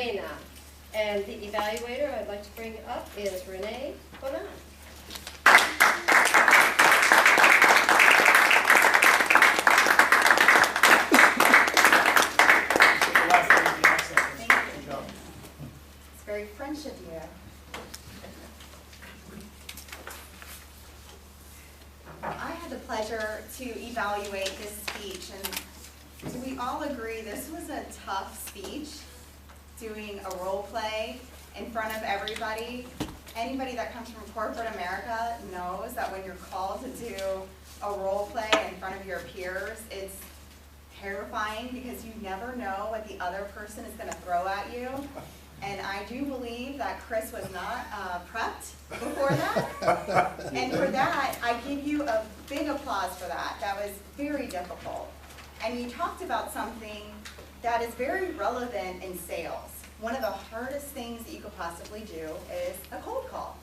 arena. And the evaluator I'd like to bring up is Renee B. It's very French of you. I had the pleasure to evaluate this speech, and do we all agree this was a tough speech? Doing a role play in front of everybody. Anybody that comes from corporate America knows that when you're called to do a role play in front of your peers, it's terrifying because you never know what the other person is going to throw at you. And I do believe that Chris was not prepped before that. And for that, I give you a big applause for that. That was very difficult. And you talked about something that is very relevant in sales. One of the hardest things that you could possibly do is a cold call.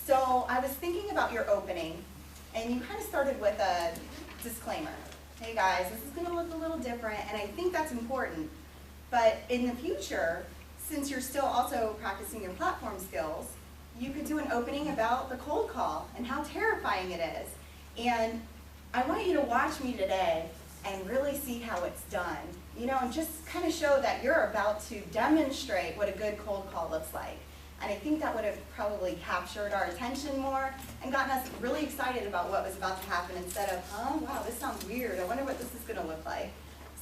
So I was thinking about your opening, and you kind of started with a disclaimer. Hey guys, this is gonna look a little different, and I think that's important. But in the future, since you're still also practicing your platform skills, you could do an opening about the cold call and how terrifying it is. And I want you to watch me today and really see how it's done. You know, and just kind of show that you're about to demonstrate what a good cold call looks like. And I think that would have probably captured our attention more and gotten us really excited about what was about to happen instead of, oh, wow, this sounds weird. I wonder what this is going to look like.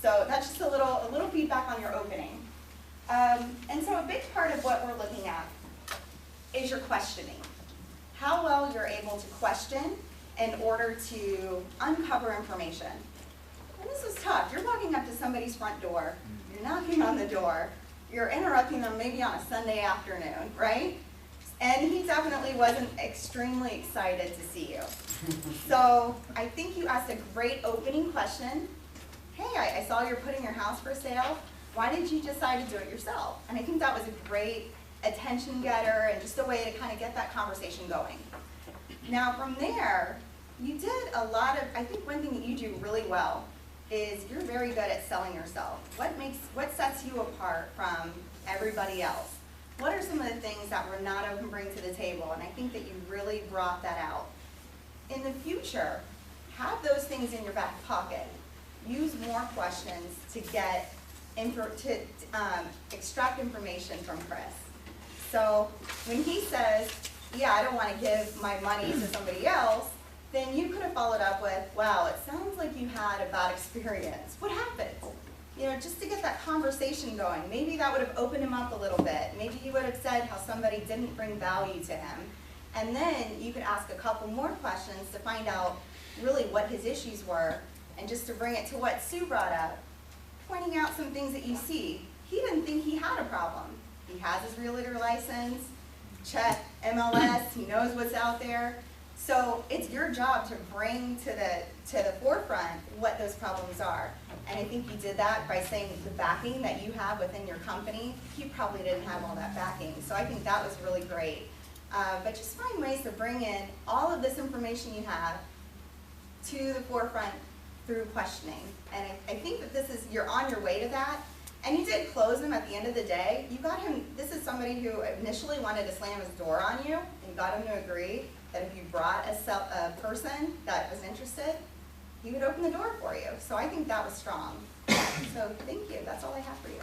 So that's just a little feedback on your opening. And so a big part of what we're looking at is your questioning. How well you're able to question in order to uncover information. And this is tough. You're walking up to somebody's front door, you're knocking on the door, you're interrupting them maybe on a Sunday afternoon, right? And he definitely wasn't extremely excited to see you. So I think you asked a great opening question. Hey, I saw you're putting your house for sale. Why did you decide to do it yourself? And I think that was a great attention getter and just a way to kind of get that conversation going. Now from there, you did a lot of, I think one thing that you do really well is you're very good at selling yourself. What sets you apart from everybody else? What are some of the things that Renato can bring to the table? And I think that you really brought that out. In the future, have those things in your back pocket. Use more questions to get extract information from Chris. So when he says, yeah, I don't want to give my money to somebody else, then you could have followed up with, wow, it sounds like you had a bad experience. What happened? You know, just to get that conversation going. Maybe that would have opened him up a little bit. Maybe he would have said how somebody didn't bring value to him. And then you could ask a couple more questions to find out really what his issues were. And just to bring it to what Sue brought up, pointing out some things that you see. He didn't think he had a problem. He has his realtor license, check MLS, he knows what's out there. So it's your job to bring to the forefront what those problems are. And I think you did that by saying the backing that you have within your company, he probably didn't have all that backing. So I think that was really great. But just find ways to bring in all of this information you have to the forefront through questioning. And I think that you're on your way to that. And you did close him at the end of the day. You got him, this is somebody who initially wanted to slam his door on you, and you got him to agree that if you brought a person that was interested, he would open the door for you. So I think that was strong. So thank you. That's all I have for you.